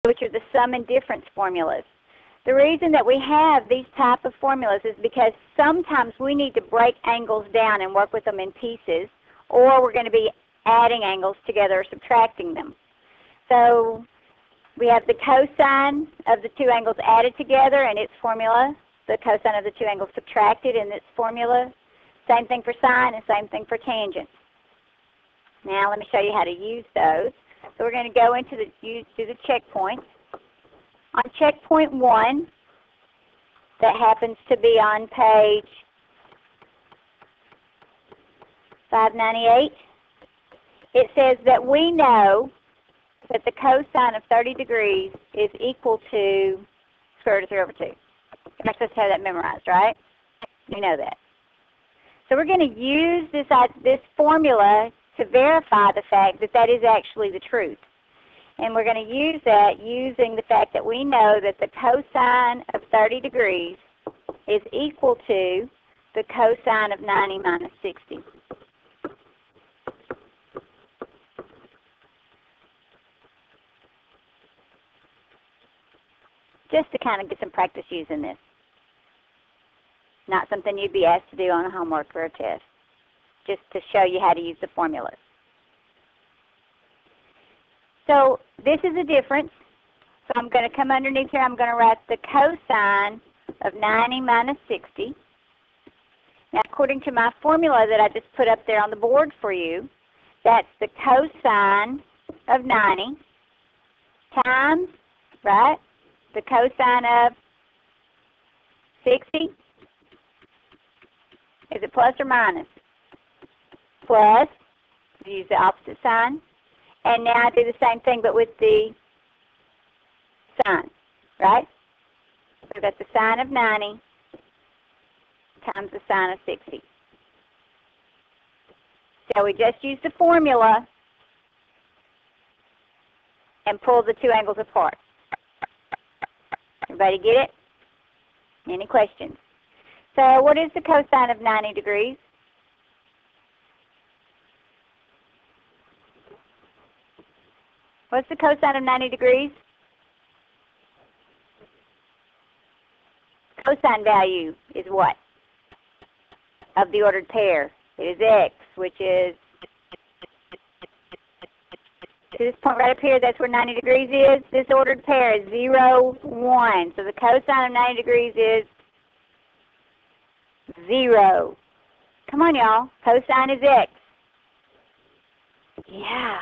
which are the sum and difference formulas. The reason that we have these type of formulas is because sometimes we need to break angles down and work with them in pieces, or we're going to be adding angles together or subtracting them. So we have the cosine of the two angles added together and its formula, the cosine of the two angles subtracted in its formula. Same thing for sine and same thing for tangent. Now let me show you how to use those. So we're going to go into do the checkpoints. On checkpoint 1, that happens to be on page 598, it says that we know that the cosine of 30 degrees is equal to square root of 3 over 2. You're not supposed to have that memorized, right? You know that. So we're going to use this formula to verify the fact that that is actually the truth. And we're going to use that using the fact that we know that the cosine of 30 degrees is equal to the cosine of 90 minus 60. Just to kind of get some practice using this. Not something you'd be asked to do on a homework or a test. Just to show you how to use the formulas. So this is a difference. So I'm going to come underneath here. I'm going to write the cosine of 90 minus 60. Now, according to my formula that I just put up there on the board for you, that's the cosine of 90 times, right, the cosine of 60. Is it plus or minus? Plus, use the opposite sign. And now I do the same thing but with the sine, right? So that's the sine of 90 times the sine of 60. So we just use the formula and pull the two angles apart. Everybody get it? Any questions? So what is the cosine of 90 degrees? What's the cosine of 90 degrees? Cosine value is what? Of the ordered pair. It is x, which is, to this point right up here, that's where 90 degrees is. This ordered pair is 0, 1. So the cosine of 90 degrees is 0. Come on, y'all. Cosine is x. Yeah.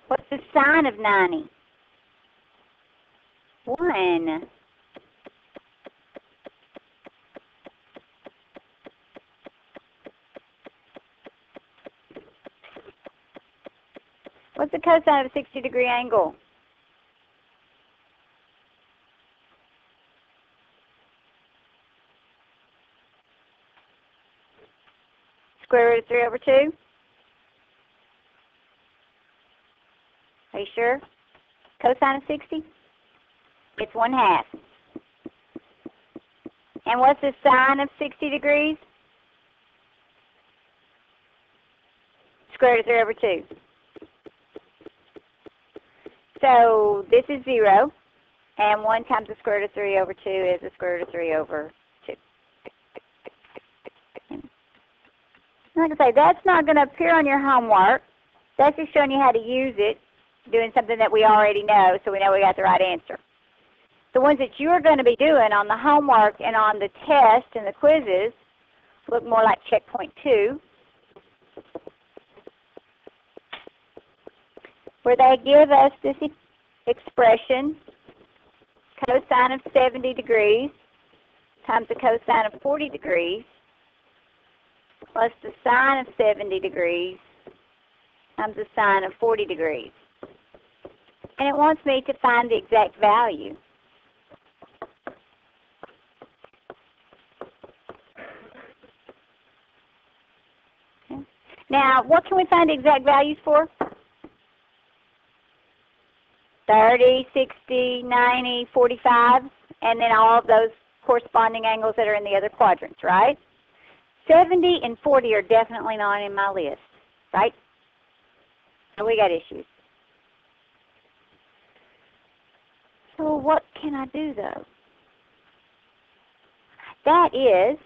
What's the sine of 90? 1. What's the cosine of a 60-degree angle? Square root of 3 over 2? Are you sure? Cosine of 60? It's 1/2. And what's the sine of 60 degrees? Square root of 3 over 2. So this is 0, and 1 times the square root of 3 over 2 is the square root of 3 over 2. Like I say, that's not going to appear on your homework. That's just showing you how to use it, doing something that we already know, so we know we got the right answer. The ones that you're going to be doing on the homework and on the test and the quizzes look more like checkpoint 2, where they give us this expression, cosine of 70 degrees times the cosine of 40 degrees plus the sine of 70 degrees times the sine of 40 degrees. And it wants me to find the exact value. Okay. Now, what can we find the exact values for? 30, 60, 90, 45, and then all of those corresponding angles that are in the other quadrants, right? 70 and 40 are definitely not in my list, right? So we got issues. So what can I do, though? That is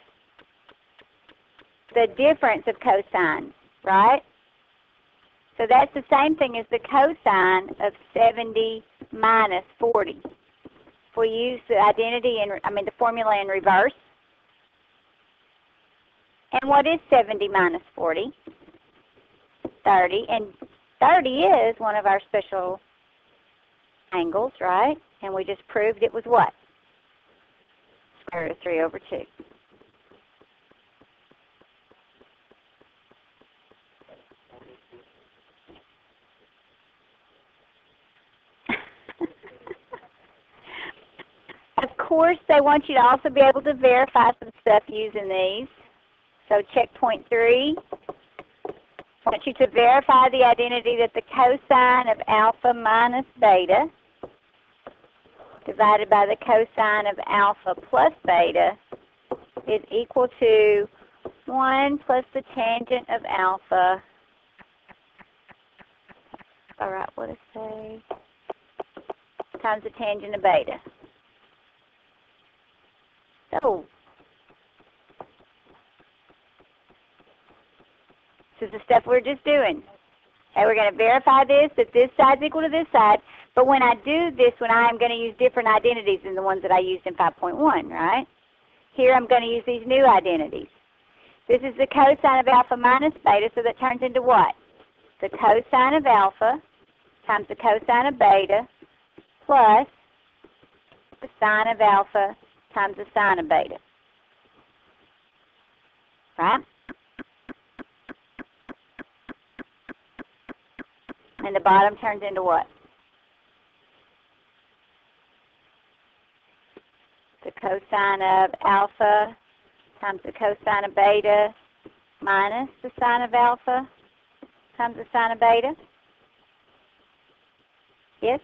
the difference of cosines, right? So that's the same thing as the cosine of 70 minus 40. If we use the the formula in reverse. And what is 70 minus 40? 30. And 30 is one of our special angles, right? And we just proved it was what? Square root of 3 over 2. Of course, they want you to also be able to verify some stuff using these. So check point 3. I want you to verify the identity that the cosine of alpha minus beta divided by the cosine of alpha plus beta is equal to 1 plus the tangent of alpha. All right, what does it say? Times the tangent of beta. So, this is the stuff we're just doing. Okay, we're going to verify this, that this side's equal to this side. But when I do this, I'm going to use different identities than the ones that I used in 5.1, right? Here I'm going to use these new identities. This is the cosine of alpha minus beta, so that turns into what? The cosine of alpha times the cosine of beta plus the sine of alpha times the sine of beta. Right? And the bottom turns into what? The cosine of alpha times the cosine of beta minus the sine of alpha times the sine of beta. Yes?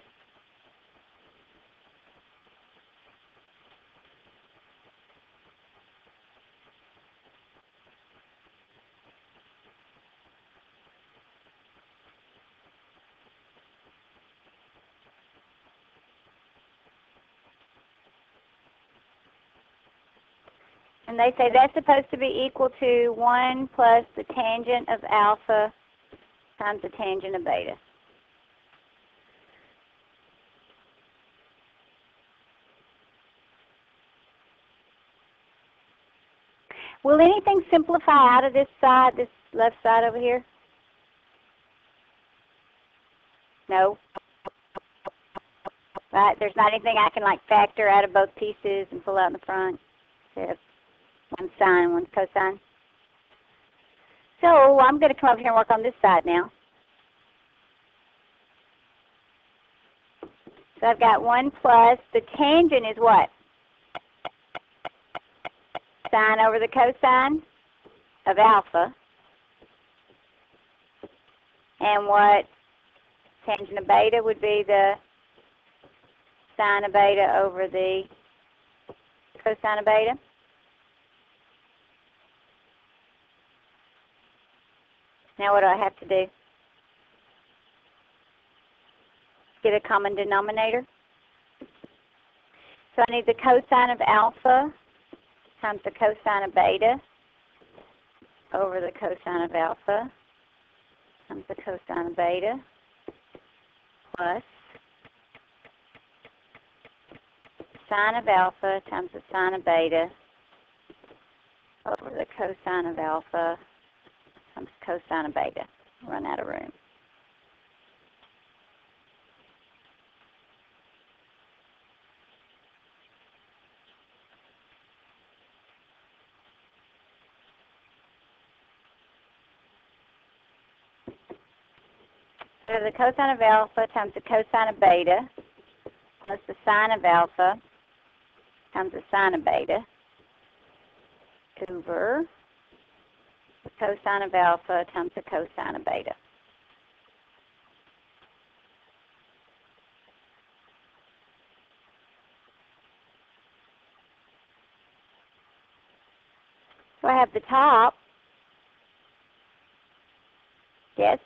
And they say that's supposed to be equal to 1 plus the tangent of alpha times the tangent of beta. Will anything simplify out of this side, this left side over here? No. Right, there's not anything I can factor out of both pieces and pull out in the front. Except one sine and one cosine. So I'm going to come over here and work on this side now. So I've got 1 plus, the tangent is what? Sine over the cosine of alpha. And what tangent of beta would be the sine of beta over the cosine of beta. Now what do I have to do? Get a common denominator. So I need the cosine of alpha times the cosine of beta over the cosine of alpha times the cosine of beta plus sine of alpha times the sine of beta over the cosine of alpha times cosine of beta. Run out of room. So the cosine of alpha times the cosine of beta plus the sine of alpha times the sine of beta over the cosine of alpha times the cosine of beta. So I have the top. Yes.